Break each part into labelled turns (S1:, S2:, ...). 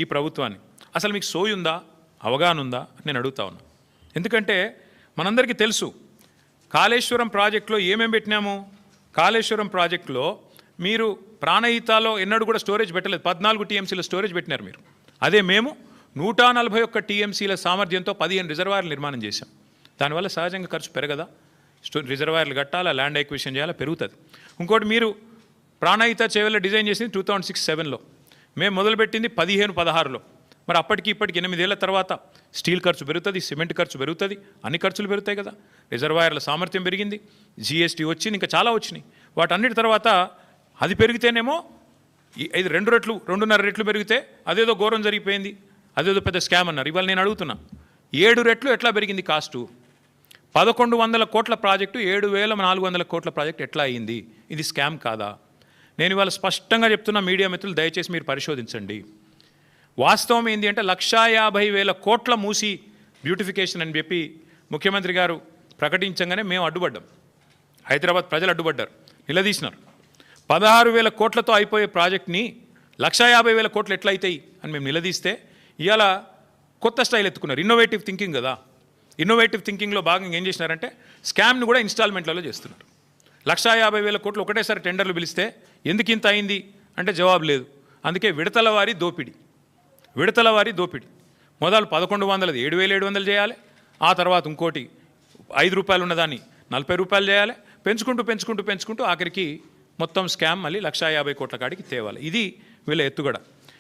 S1: ఈ ప్రభుత్వాన్ని. అసలు మీకు సోయి ఉందా, అవగాహన ఉందా నేను అడుగుతా ఉన్నా. ఎందుకంటే మనందరికీ తెలుసు కాళేశ్వరం ప్రాజెక్టులో ఏమేమి పెట్టినాము. కాళేశ్వరం ప్రాజెక్టులో మీరు ప్రాణహితాలో ఎన్నడూ కూడా స్టోరేజ్ పెట్టలేదు. 14 టీఎంసీల స్టోరేజ్ పెట్టినారు మీరు. అదే మేము 141 టీఎంసీల సామర్థ్యంతో 15 రిజర్వాయర్లు నిర్మాణం చేశాం. దానివల్ల సహజంగా ఖర్చు పెరగదా? రిజర్వాయర్లు కట్టాలా, ల్యాండ్ ఎక్విజిషన్ చేయాలా, పెరుగుతుంది. ఇంకోటి మీరు ప్రాణహిత చేవెళ్ళ డిజైన్ చేసింది 2006-07లో, మేము మొదలుపెట్టింది 15-16లో. మరి అప్పటికి ఇప్పటికి 8 ఏళ్ల తర్వాత స్టీల్ ఖర్చు పెరుగుతుంది, సిమెంట్ ఖర్చు పెరుగుతుంది, అన్ని ఖర్చులు పెరుగుతాయి కదా. రిజర్వాయర్ల సామర్థ్యం పెరిగింది, జీఎస్టీ వచ్చింది, ఇంకా చాలా వచ్చినాయి. వాటన్నిటి తర్వాత అది పెరిగితేనేమో ఇది 2 రెట్లు 2.5 రెట్లు పెరిగితే అదేదో ఘోరం జరిగిపోయింది, అదేదో పెద్ద స్కామ్ అన్నారు. ఇవాళ నేను అడుగుతున్నా 7 రెట్లు ఎట్లా పెరిగింది కాస్టు? 1100 కోట్ల ప్రాజెక్టు 7400 కోట్ల ప్రాజెక్టు ఎట్లా అయ్యింది? ఇది స్కామ్ కాదా? నేను ఇవాళ స్పష్టంగా చెప్తున్నా, మీడియా మిత్రులు దయచేసి మీరు పరిశోధించండి. వాస్తవం ఏంటి అంటే 1,50,000 కోట్ల మూసి బ్యూటిఫికేషన్ అని చెప్పి ముఖ్యమంత్రి గారు ప్రకటించగానే మేము అడ్డుపడ్డాం. హైదరాబాద్ ప్రజలు అడ్డుపడ్డారు, నిలదీసినారు. 16,000 కోట్లతో అయిపోయే ప్రాజెక్ట్ని 1,50,000 కోట్లు ఎట్లా అవుతాయి అని మేము నిలదీస్తే ఇవాళ కొత్త స్టైల్ ఎత్తుకున్నారు. ఇన్నోవేటివ్ థింకింగ్ కదా. ఇన్నోవేటివ్ థింకింగ్లో భాగంగా ఏం చేసినారంటే స్కామ్ని కూడా ఇన్స్టాల్మెంట్లలో చేస్తున్నారు. 1,50,000 కోట్లు ఒకటేసారి టెండర్లు పిలిస్తే ఎందుకు ఇంత అయింది అంటే జవాబు లేదు. అందుకే విడతల వారి దోపిడీ. మొదలు 1100 7,700 చేయాలి, ఆ తర్వాత ఇంకోటి 5 రూపాయలు ఉన్నదాన్ని 40 రూపాయలు చేయాలి, పెంచుకుంటూ ఆఖరికి మొత్తం స్కామ్ మళ్ళీ 1,50,000 కోట్ల కాడికి తేవాలి. ఇది వీళ్ళ ఎత్తుగడ.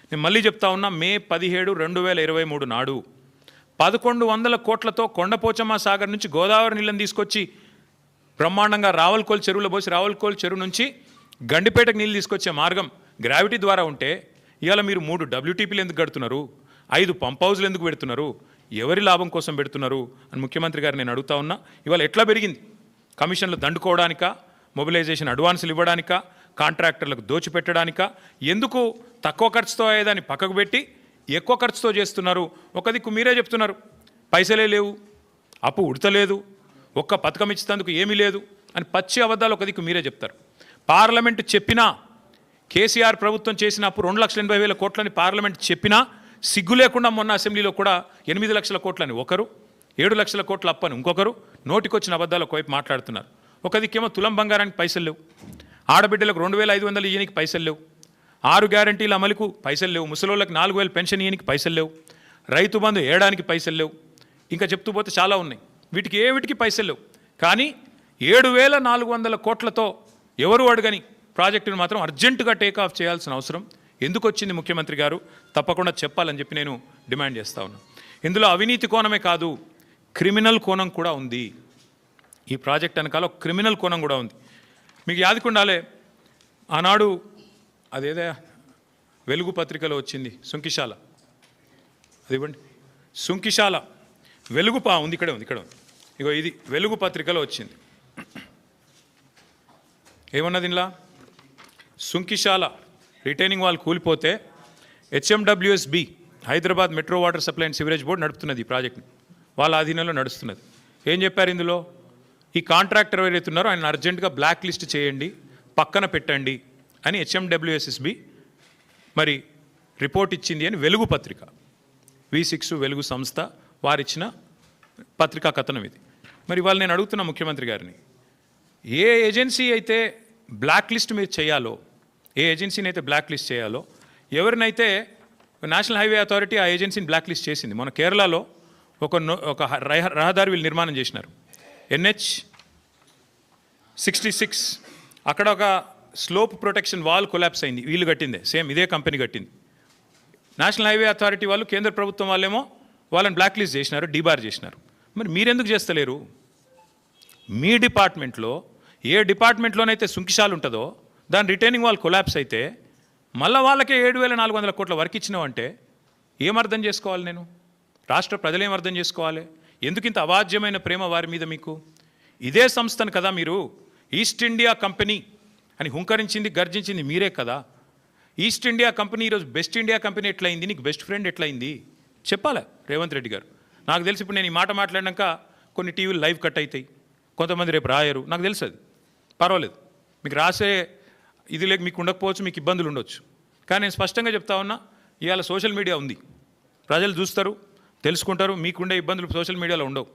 S1: నేను మళ్ళీ చెప్తా ఉన్నా, మే 17, 2023 నాడు 1100 కోట్లతో కొండపోచమ్మ సాగర్ నుంచి గోదావరి నీళ్ళని తీసుకొచ్చి బ్రహ్మాండంగా రావల్కోల్ చెరువులో పోసి రావల్కోల్ చెరువు నుంచి గండిపేటకు నీళ్ళు తీసుకొచ్చే మార్గం గ్రావిటీ ద్వారా ఉంటే ఇవాళ మీరు 3 WTPలు ఎందుకు కడుతున్నారు? 5 పంప్ హౌజ్లు ఎందుకు పెడుతున్నారు? ఎవరి లాభం కోసం పెడుతున్నారు అని ముఖ్యమంత్రి గారు నేను అడుగుతా ఉన్నా. ఇవాళ ఎట్లా పెరిగింది? కమిషన్లు దండుకోవడానికా, మొబిలైజేషన్ అడ్వాన్సులు ఇవ్వడానికా, కాంట్రాక్టర్లకు దోచిపెట్టడానికా? ఎందుకు తక్కువ ఖర్చుతో అయ్యేదాన్ని పక్కకు పెట్టి ఎక్కువ ఖర్చుతో చేస్తున్నారు? ఒక దిక్కు మీరే చెప్తున్నారు పైసలే లేవు, అప్పు ఉడతలేదు, ఒక్క పథకం ఇచ్చేందుకు ఏమీ లేదు అని పచ్చి అబద్ధాలు ఒక దిక్కు మీరే చెప్తారు. పార్లమెంటు చెప్పినా, కేసీఆర్ ప్రభుత్వం చేసిన అప్పు 2,80,000 కోట్లని పార్లమెంట్ చెప్పినా సిగ్గు లేకుండా మొన్న అసెంబ్లీలో కూడా 8 లక్షల కోట్లని ఒకరు, 7 లక్షల కోట్ల అప్పని ఇంకొకరు నోటికొచ్చిన అబద్ధాలు ఒకవైపు మాట్లాడుతున్నారు. ఒక దిక్కేమో తులం బంగారానికి పైసలు లేవు, ఆడబిడ్డలకు 2,500 ఇయ్యనికి పైసలు లేవు, 6 గ్యారంటీల అమలుకు పైసలు లేవు, ముసలోళ్ళకి 4,000 పెన్షన్ ఇయ్యనికి పైసలు లేవు, రైతు బంధు ఏడానికి పైసలు లేవు, ఇంకా చెప్తూ పోతే చాలా ఉన్నాయి. వీటికి పైసలు లేవు. కానీ 7,400 కోట్లతో ఎవరు అడగని ప్రాజెక్టును మాత్రం అర్జెంటుగా టేకాఫ్ చేయాల్సిన అవసరం ఎందుకు వచ్చింది? ముఖ్యమంత్రి గారు తప్పకుండా చెప్పాలని చెప్పి నేను డిమాండ్ చేస్తా ఉన్నాను. ఇందులో అవినీతి కోణమే కాదు, క్రిమినల్ కోణం కూడా ఉంది. ఈ ప్రాజెక్ట్ వెనకాల క్రిమినల్ కోణం కూడా ఉంది. మీకు యాదకుండాలే, ఆనాడు అదేదో వెలుగు పత్రికలో వచ్చింది, సుంకిశాల, అది ఇవ్వండి, సుంకిశాల వెలుగు ఉంది, ఇక్కడ ఉంది. ఇగో ఇది వెలుగు పత్రికలో వచ్చింది. ఏమన్నది ఇలా? సుంకిశాల రిటైనింగ్ వాల్ కూలిపోతే HMWSB Hyderabad metro water supply and sewerage board నడుపుతున్నది ఈ ప్రాజెక్ట్ని, వాళ్ళ ఆధీనంలో నడుస్తున్నది. ఏం చెప్పారు ఇందులో? ఈ కాంట్రాక్టర్ ఎవరైతే ఉన్నారో ఆయన అర్జెంటుగా బ్లాక్ లిస్ట్ చేయండి, పక్కన పెట్టండి అని HMWSB మరి రిపోర్ట్ ఇచ్చింది అని వెలుగు పత్రిక, V6 వెలుగు సంస్థ వారిచ్చిన పత్రికా కథనం ఇది. మరి వాళ్ళు నేను అడుగుతున్న ముఖ్యమంత్రి గారిని, ఏ ఏజెన్సీ అయితే బ్లాక్ లిస్ట్ మీరు చేయాలో, ఏ ఏజెన్సీని అయితే బ్లాక్ లిస్ట్ చేయాలో, ఎవరినైతే నేషనల్ హైవే అథారిటీ ఆ ఏజెన్సీని బ్లాక్ లిస్ట్ చేసింది. మన కేరళలో ఒక రహదారి వీళ్ళు నిర్మాణం చేసినారు, NH66. అక్కడ ఒక స్లోప్ ప్రొటెక్షన్ వాల్ కొలాప్స్ అయింది, వీళ్ళు కట్టిందే, సేమ్ ఇదే కంపెనీ కట్టింది. నేషనల్ హైవే అథారిటీ వాళ్ళు, కేంద్ర ప్రభుత్వం వాళ్ళేమో వాళ్ళని బ్లాక్ లిస్ట్ చేసినారు, డీబార్ చేసినారు. మరి మీరెందుకు చేస్తలేరు? మీ డిపార్ట్మెంట్లో ఏ డిపార్ట్మెంట్లోనైతే సుంకిశాలు ఉంటుందో దాని రిటైనింగ్ వాల్ కొలాప్స్ అయితే మళ్ళీ వాళ్ళకే 7,400 కోట్ల వర్క్ ఇచ్చినావంటే ఏమర్థం చేసుకోవాలి? నేను రాష్ట్ర ప్రజలు ఏమర్థం చేసుకోవాలి? ఎందుకు ఇంత అవాజ్యమైన ప్రేమ వారి మీద మీకు? ఇదే సంస్థను కదా మీరు ఈస్ట్ ఇండియా కంపెనీ అని హుంకరించింది, గర్జించింది మీరే కదా. ఈస్ట్ ఇండియా కంపెనీ ఈరోజు బెస్ట్ ఇండియా కంపెనీ ఎట్లయింది? నీకు బెస్ట్ ఫ్రెండ్ ఎట్లయింది చెప్పాలి రేవంత్ రెడ్డి గారు. నాకు తెలిసి ఇప్పుడు నేను ఈ మాట మాట్లాడినాక కొన్ని టీవీలు లైవ్ కట్ అవుతాయి, కొంతమంది రేపు రాయరు, నాకు తెలుసు, అది పర్వాలేదు. మీకు రాసే ఇది లేక మీకు ఉండకపోవచ్చు, మీకు ఇబ్బందులు ఉండొచ్చు. కానీ నేను స్పష్టంగా చెప్తా ఉన్నా, ఇవాళ సోషల్ మీడియా ఉంది, ప్రజలు చూస్తారు, తెలుసుకుంటారు. మీకుండే ఇబ్బందులు సోషల్ మీడియాలో ఉండవు.